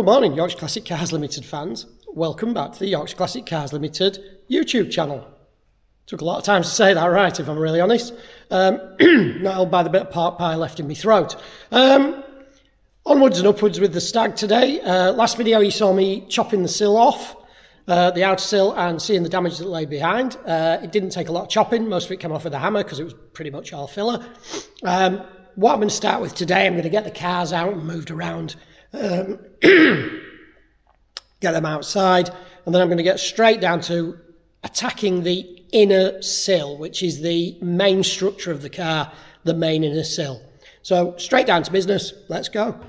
Good morning, Yorkshire Classic Cars Limited fans. Welcome back to the Yorkshire Classic Cars Limited YouTube channel. Took a lot of time to say that right, if I'm really honest. Not held by the bit of pork pie left in my throat. Onwards and upwards with the Stag today. Last video you saw me chopping the sill off, the outer sill, and seeing the damage that lay behind. It didn't take a lot of chopping. Most of it came off with a hammer because it was pretty much all filler. What I'm going to start with today, I'm going to get the cars out and moved around. Get them outside, and then I'm going to get straight down to attacking the inner sill, which is the main structure of the car, the main inner sill. So straight down to business, let's go.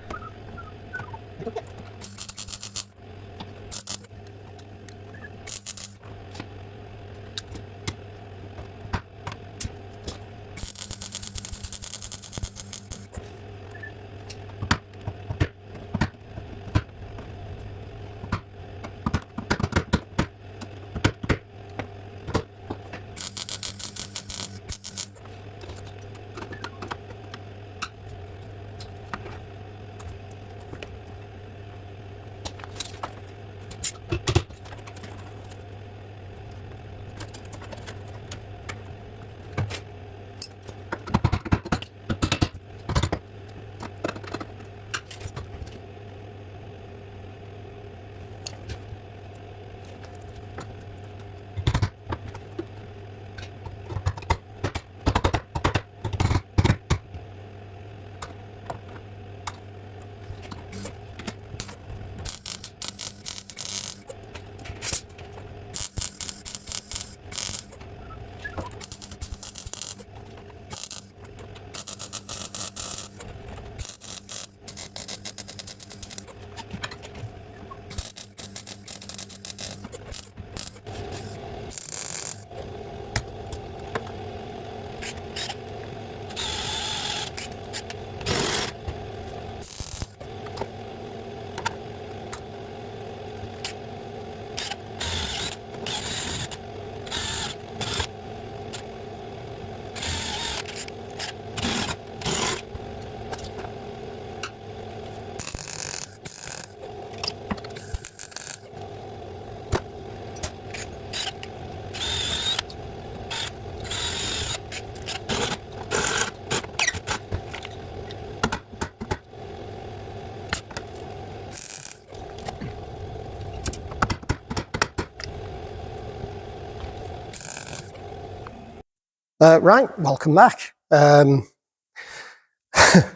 Right, welcome back.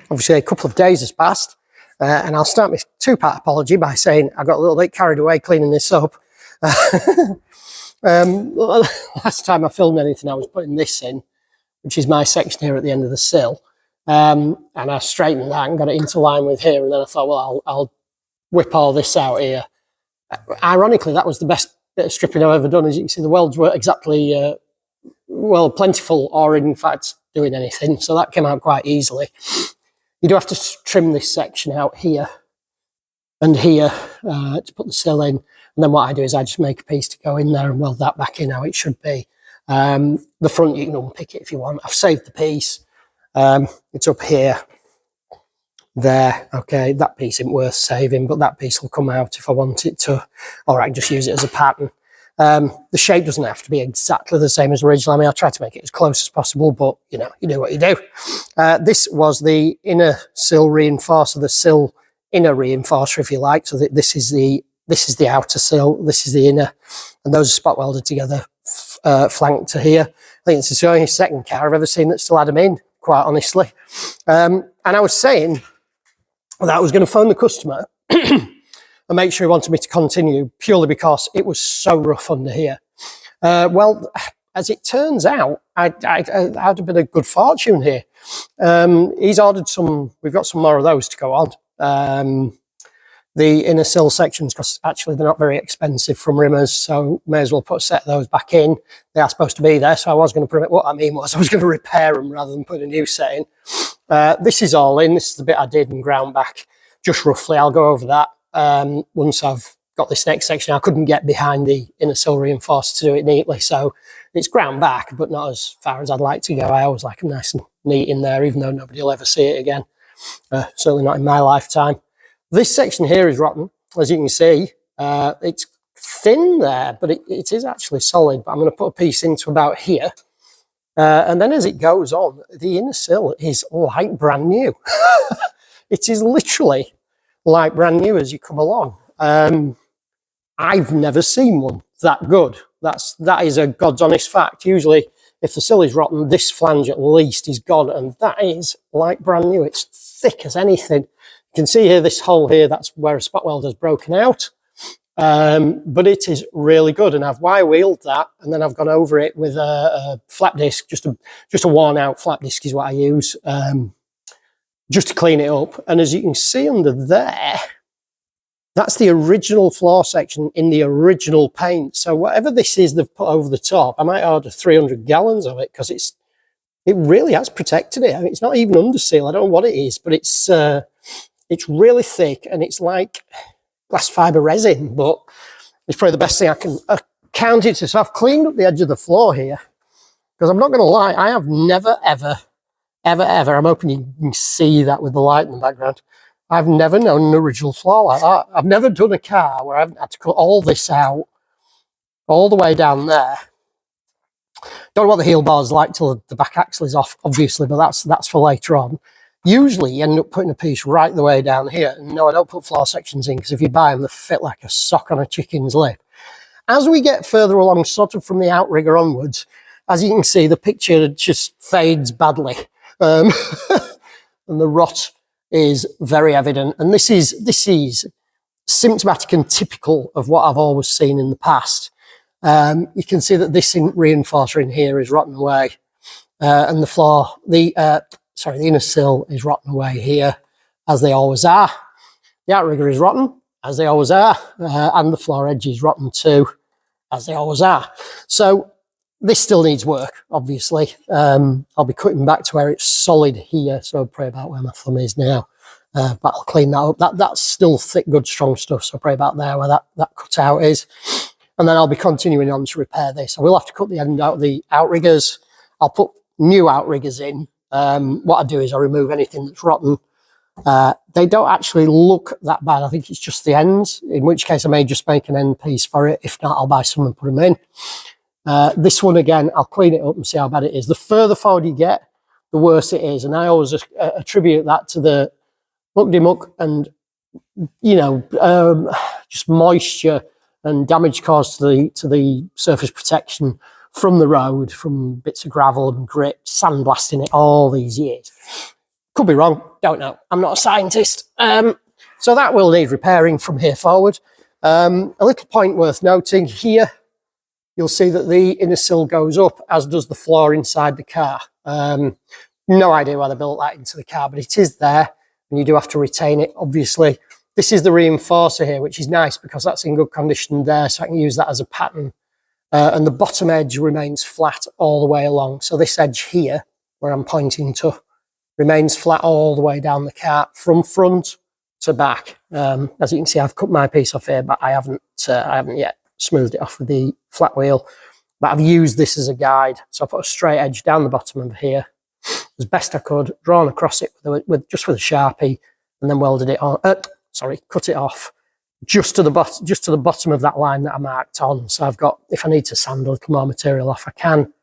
Obviously a couple of days has passed, and I'll start my two-part apology by saying I got a little bit carried away cleaning this up. Last time I filmed anything I was putting this in, which is my section here at the end of the sill, and I straightened that and got it into line with here, and then I thought, well, I'll whip all this out here. Ironically, that was the best bit of stripping I've ever done. As you can see, the welds weren't exactly well, plentiful or in fact doing anything, so that came out quite easily. You do have to trim this section out here and here to put the sill in, and then what I do is I just make a piece to go in there and weld that back in how it should be. The front you can unpick it if you want. I've saved the piece. It's up here, there. Okay, that piece isn't worth saving, but that piece will come out if I want it to, or I can just use it as a pattern. The shape doesn't have to be exactly the same as original. I mean, I'll try to make it as close as possible, but you know, you do what you do. This was the inner sill reinforcer, the sill inner reinforcer, if you like. So this is the outer sill, this is the inner, and those are spot welded together, flanked to here. I think it's the only second car I've ever seen that still had them in, quite honestly. And I was saying that I was going to phone the customer and make sure he wanted me to continue, purely because it was so rough under here. Well, as it turns out, I had a bit of good fortune here. He's ordered some, we've got some more of those to go on. The inner sill sections, because actually they're not very expensive from Rimmers, so may as well put a set of those back in. They are supposed to be there, so I was going to permit, what I mean was I was going to repair them rather than put a new set in. This is all in, this is the bit I did and ground back, just roughly. I'll go over that once I've got this next section. I couldn't get behind the inner sill reinforcer to do it neatly, so it's ground back, but not as far as I'd like to go. I always like them nice and neat in there, even though nobody will ever see it again. Certainly not in my lifetime. This section here is rotten. as you can see, it's thin there, but it is actually solid. But I'm going to put a piece into about here. And then as it goes on, the inner sill is like brand new. It is literally like brand new as you come along. I've never seen one that good. That is a God's honest fact. Usually, if the sill is rotten, this flange at least is gone, and that is like brand new. It's thick as anything. You can see here, this hole here, that's where a spot weld has broken out. But it is really good, and I've wire wheeled that, and then I've gone over it with a flat disc, just a worn out flat disc is what I use, just to clean it up. And as you can see under there, that's the original floor section in the original paint. So whatever this is they've put over the top, I might order 300 gallons of it, because it really has protected it. I mean, it's not even under seal. I don't know what it is, but it's really thick, and it's like glass fibre resin, but it's probably the best thing I can count it to. So I've cleaned up the edge of the floor here, because I'm not going to lie, I have never, ever, I'm hoping you can see that with the light in the background, I've never known an original floor like that. I've never done a car where I haven't had to cut all this out, all the way down there. Don't know what the heel bar is like till the back axle is off, obviously, but that's for later on. Usually you end up putting a piece right the way down here. And no, I don't put floor sections in, because if you buy them, they fit like a sock on a chicken's lip. As we get further along, sort of from the outrigger onwards, as you can see, the picture just fades badly. And the rot is very evident. And this is symptomatic and typical of what I've always seen in the past. You can see that this reinforcer in here is rotten away. And the floor, the inner sill is rotten away here, as they always are. The outrigger is rotten, as they always are, and the floor edge is rotten too, as they always are. So this still needs work, obviously. I'll be cutting back to where it's solid here, so I'll pray about where my thumb is now. But I'll clean that up. That's still thick, good, strong stuff, so I'll pray about there where that cutout is. And then I'll be continuing on to repair this. I will have to cut the end out of the outriggers. I'll put new outriggers in. What I do is I remove anything that's rotten. They don't actually look that bad. I think it's just the ends, in which case I may just make an end piece for it. If not, I'll buy some and put them in. This one, again, I'll clean it up and see how bad it is. The further forward you get, the worse it is. And I always attribute that to the muck and, you know, just moisture and damage caused to the surface protection from the road, from bits of gravel and grit, sandblasting it all these years. Could be wrong, don't know. I'm not a scientist. So that will need repairing from here forward. A little point worth noting here, you'll see that the inner sill goes up, as does the floor inside the car. No idea why they built that into the car, but it is there, and you do have to retain it, obviously. This is the reinforcer here, which is nice because that's in good condition there, so I can use that as a pattern. And the bottom edge remains flat all the way along. So this edge here, where I'm pointing to, remains flat all the way down the car, from front to back. As you can see, I've cut my piece off here, but I haven't yet smoothed it off with the flat wheel. But I've used this as a guide. So I put a straight edge down the bottom of here, as best I could, drawn across it just with a Sharpie, and then welded it on. Cut it off just to the bottom of that line that I marked on. So I've got, if I need to sand a little more material off, I can.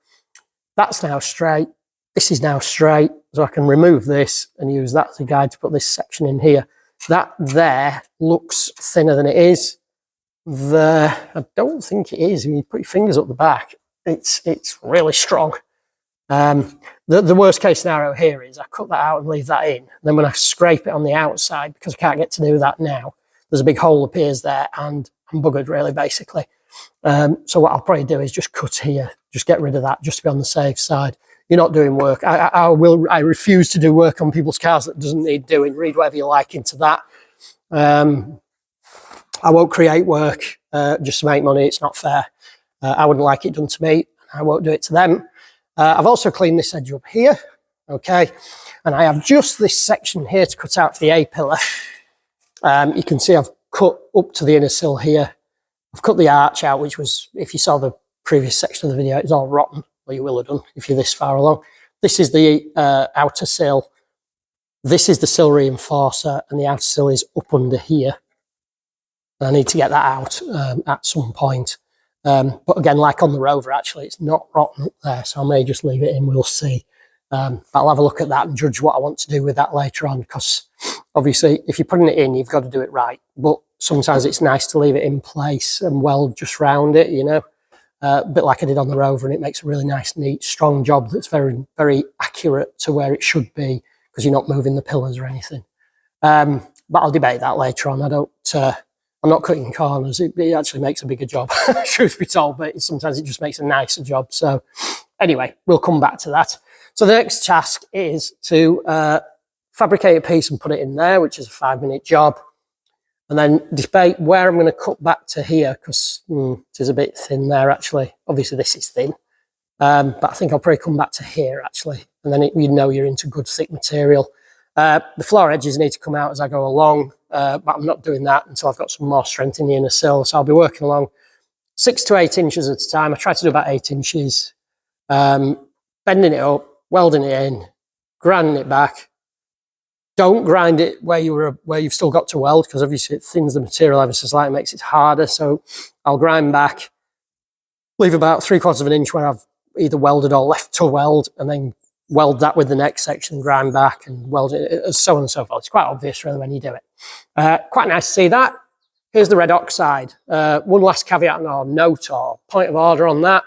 That's now straight. This is now straight, so I can remove this and use that as a guide to put this section in here. That there looks thinner than it is. There, I don't think it is. When you put your fingers up the back, it's really strong. The worst case scenario here is I cut that out and leave that in. And then when I scrape it on the outside, because I can't get to do that now, there's a big hole appears there, and I'm buggered really, basically. So what I'll probably do is just cut here, just get rid of that, just to be on the safe side. You're not doing work. I refuse to do work on people's cars that doesn't need doing. Read whatever you like into that. I won't create work just to make money. It's not fair. I wouldn't like it done to me. I won't do it to them. I've also cleaned this edge up here, okay? And I have just this section here to cut out for the A-pillar. You can see I've cut up to the inner sill here. I've cut the arch out, which was, if you saw the previous section of the video, it's all rotten. Well, you will have done if you're this far along. This is the outer sill. This is the sill reinforcer, and the outer sill is up under here. and I need to get that out at some point. But again, like on the Rover, actually, it's not rotten up there, so I may just leave it in, we'll see. But I'll have a look at that and judge what I want to do with that later on, because obviously if you're putting it in, you've got to do it right. But sometimes it's nice to leave it in place and weld just round it, you know, a bit like I did on the Rover, and it makes a really nice, neat, strong job that's very, very accurate to where it should be, because you're not moving the pillars or anything. But I'll debate that later on. I'm not cutting corners. It actually makes a bigger job, truth be told, but sometimes it just makes a nicer job. So anyway, we'll come back to that. So the next task is to fabricate a piece and put it in there, which is a 5-minute job. And then debate where I'm going to cut back to here, because it is a bit thin there, actually. Obviously, this is thin. But I think I'll probably come back to here, actually. And then you know you're into good thick material. The floor edges need to come out as I go along, but I'm not doing that until I've got some more strength in the inner sill. So I'll be working along 6 to 8 inches at a time. I try to do about 8 inches, bending it up, welding it in, grinding it back. Don't grind it where you've still got to weld, because obviously it thins the material ever so slightly, makes it harder. So I'll grind back, leave about 3/4 of an inch where I've either welded or left to weld, and then weld that with the next section, grind back and weld it, so on and so forth. It's quite obvious really when you do it. Quite nice to see that. Here's the red oxide. One last caveat or note or point of order on that.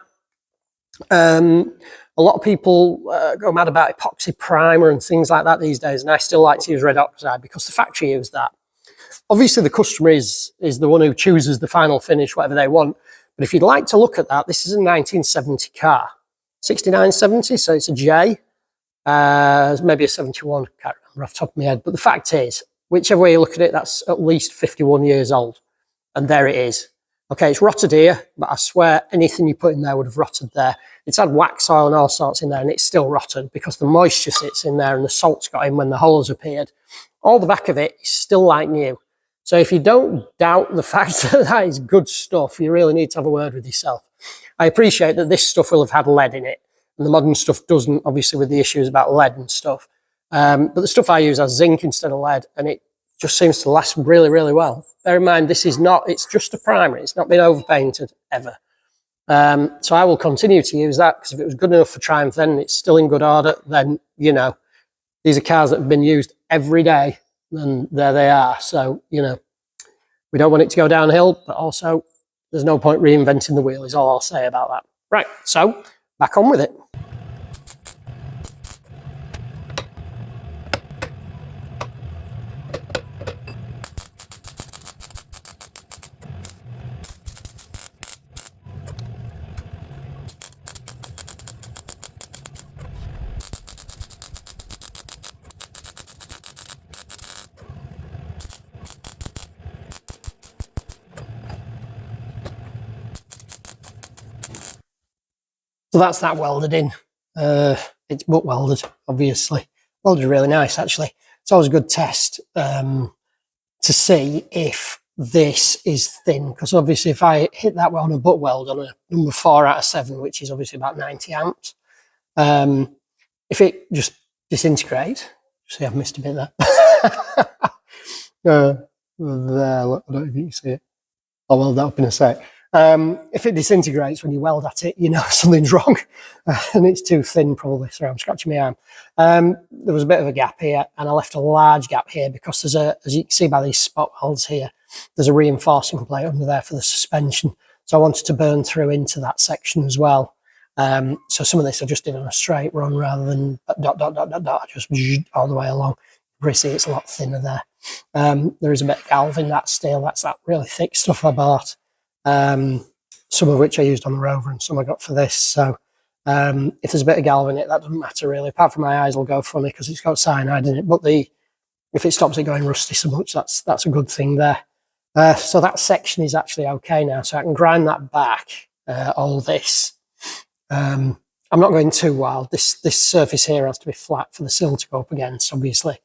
A lot of people go mad about epoxy primer and things like that these days, and I still like to use red oxide because the factory used that. Obviously the customer is the one who chooses the final finish, whatever they want. But if you'd like to look at that, this is a 1970 car. 6970, so it's a J. Maybe a 71, can't remember off the top of my head. But the fact is, whichever way you look at it, that's at least 51 years old. And there it is. Okay, it's rotted here, but I swear anything you put in there would have rotted there. It's had wax oil and all sorts in there, and it's still rotted because the moisture sits in there and the salt's got in when the holes appeared. All the back of it is still like new. So if you don't doubt the fact that that is good stuff, you really need to have a word with yourself. I appreciate that this stuff will have had lead in it, and the modern stuff doesn't, obviously with the issues about lead and stuff. But the stuff I use has zinc instead of lead, and it just seems to last really, really well. Bear in mind, this is not, it's just a primer. It's not been overpainted ever. So I will continue to use that, because if it was good enough for Triumph then, and it's still in good order, then, you know, these are cars that have been used every day, and there they are. So, you know, we don't want it to go downhill, but also there's no point reinventing the wheel is all I'll say about that. Right, so back on with it. So that's that welded in. It's butt welded, obviously. Welded really nice, actually. It's always a good test to see if this is thin, because obviously if I hit that on a butt weld on a number 4 out of 7, which is obviously about 90 amps, if it just disintegrates, see I've missed a bit there. There, look, I don't know if you can see it. I'll weld that up in a sec. If it disintegrates when you weld at it, you know something's wrong, and it's too thin probably. Sorry, I'm scratching my arm. There was a bit of a gap here, and I left a large gap here because there's a, as you can see by these spot welds here, there's a reinforcing plate under there for the suspension. So I wanted to burn through into that section as well. So some of this I just did on a straight run rather than dot, dot, dot, dot, dot, just all the way along. You see it's a lot thinner there. There is a bit of galv in that steel. That's that really thick stuff I bought. Some of which I used on the Rover and some I got for this. So if there's a bit of galv in it, that doesn't matter really, apart from my eyes will go funny because it's got cyanide in it. But if it stops it going rusty so much, that's a good thing there. So that section is actually okay now, so I can grind that back, all this. I'm not going too wild. This surface here has to be flat for the sill to go up against, obviously.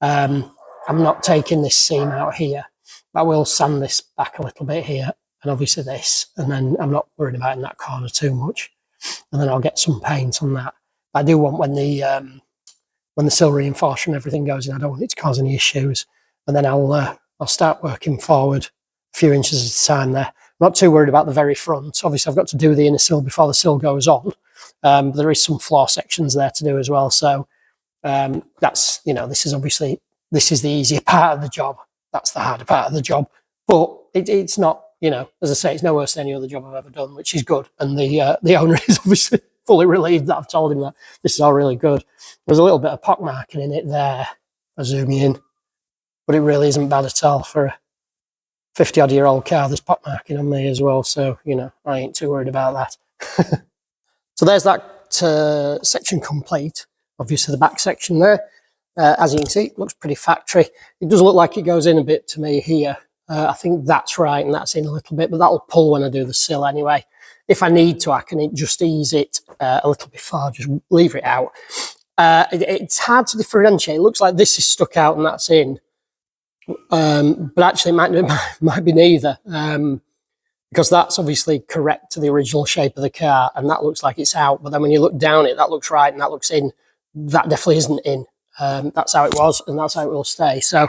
I'm not taking this seam out here, but I will sand this back a little bit here, and obviously this, and then I'm not worried about in that corner too much. And then I'll get some paint on that. But I do want when the sill reinforcer and everything goes in, I don't want it to cause any issues. And then I'll start working forward few inches at a time there. I'm not too worried about the very front. Obviously, I've got to do the inner sill before the sill goes on. But there is some floor sections there to do as well. So that's, you know, this is the easier part of the job. That's the harder part of the job. But it's not, you know, as I say, it's no worse than any other job I've ever done, which is good. And the owner is obviously fully relieved that I've told him that this is all really good. There's a little bit of pockmarking in it there. I zoom in, but it really isn't bad at all for a 50-odd-year-old car. There's pockmarking on me as well, so, you know, I ain't too worried about that. So there's that section complete. Obviously, the back section there, as you can see, it looks pretty factory. It does look like it goes in a bit to me here. I think that's right, and that's in a little bit, but that'll pull when I do the sill anyway. If I need to, I can just ease it a little bit far, just leave it out. It's hard to differentiate. It looks like this is stuck out and that's in. But actually it might be neither, because that's obviously correct to the original shape of the car, and that looks like it's out. But then when you look down it, that looks right and that looks in. That definitely isn't in. That's how it was, and that's how it will stay. So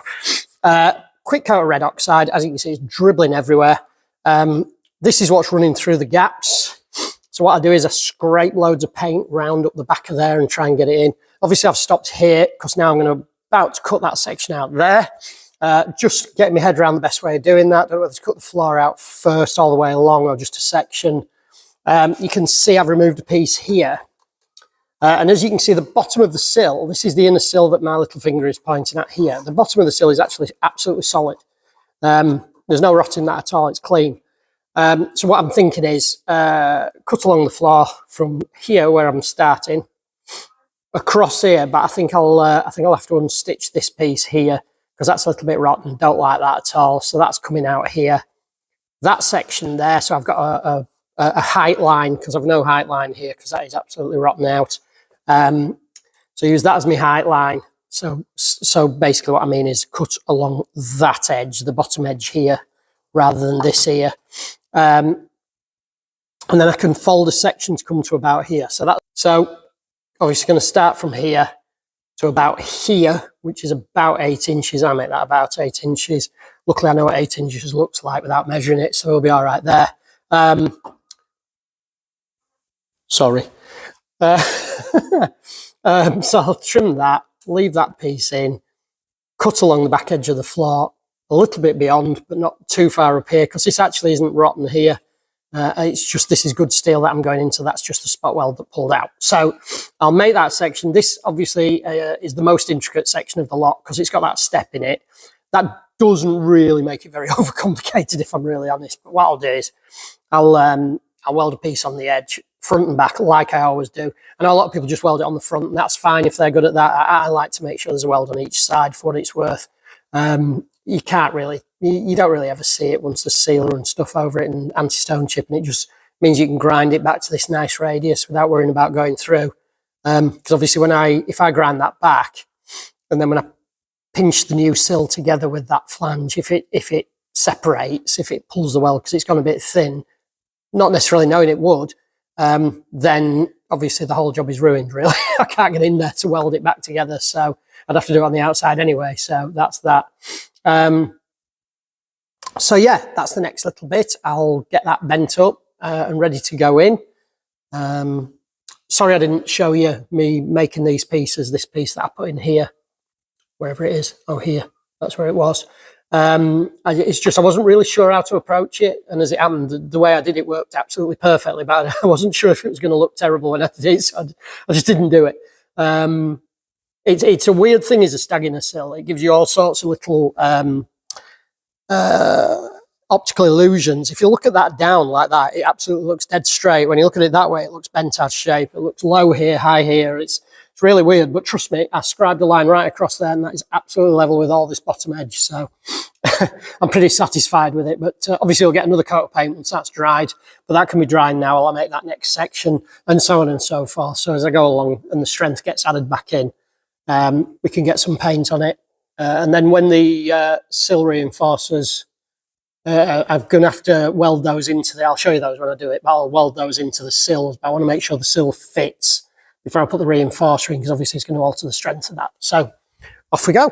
quick coat of red oxide. As you can see, it's dribbling everywhere. This is what's running through the gaps. So what I do is I scrape loads of paint round up the back of there and try and get it in. Obviously I've stopped here because now I'm about to cut that section out there. Just getting my head around the best way of doing that. Don't know whether to cut the floor out first all the way along or just a section. You can see I've removed a piece here. And as you can see, the bottom of the sill, this is the inner sill that my little finger is pointing at here. The bottom of the sill is actually absolutely solid. There's no rot in that at all, it's clean. So what I'm thinking is cut along the floor from here where I'm starting across here, but I think I'll have to unstitch this piece here because that's a little bit rotten. Don't like that at all. So that's coming out here. That section there. So I've got a height line because I've no height line here because that is absolutely rotten out. So use that as my height line. So basically what I mean is cut along that edge, the bottom edge here, rather than this here. And then I can fold a section to come to about here. So obviously going to start from here to about here, which is about 8 inches. I make that about 8 inches. Luckily, I know what 8 inches looks like without measuring it, so we'll be all right there. Sorry. So I'll trim that, leave that piece in, cut along the back edge of the floor, a little bit beyond, but not too far up here, because this actually isn't rotten here. It's just, this is good steel that I'm going into. That's just a spot weld that pulled out. So I'll make that section. This obviously is the most intricate section of the lot because it's got that step in it. That doesn't really make it very overcomplicated, if I'm really honest. But what I'll do is I'll weld a piece on the edge, front and back, like I always do. I know a lot of people just weld it on the front, and that's fine if they're good at that. I like to make sure there's a weld on each side for what it's worth. You can't really, you don't really ever see it once there's sealer and stuff over it and anti-stone chip, and it just means you can grind it back to this nice radius without worrying about going through. Because obviously if I grind that back, and then when I pinch the new sill together with that flange, if it separates, if it pulls the weld because it's gone a bit thin, not necessarily knowing it would, then obviously the whole job is ruined, really. I can't get in there to weld it back together, so I'd have to do it on the outside anyway, so that's that. So yeah, that's the next little bit. I'll get that bent up and ready to go in. Sorry I didn't show you me making these pieces, this piece that I put in here, wherever it is. Oh, here, that's where it was. It's just I wasn't really sure how to approach it, and as it happened, the way I did it worked absolutely perfectly, but I wasn't sure if it was going to look terrible when I did it, so I just didn't do it. It's a weird thing as a stag in a sill. It gives you all sorts of little optical illusions. If you look at that down like that, it absolutely looks dead straight. When you look at it that way, it looks bent out of shape. It looks low here, high here. It's really weird, but trust me, I scribed a line right across there, and that is absolutely level with all this bottom edge, so I'm pretty satisfied with it. But obviously we'll get another coat of paint once that's dried, but that can be drying now while I make that next section, and so on and so forth. So as I go along and the strength gets added back in, we can get some paint on it. And then when the sill reinforcers, I'm going to have to weld those into I'll show you those when I do it, but I'll weld those into the sills. But I want to make sure the sill fits before I put the reinforcer in, because obviously it's going to alter the strength of that. So off we go.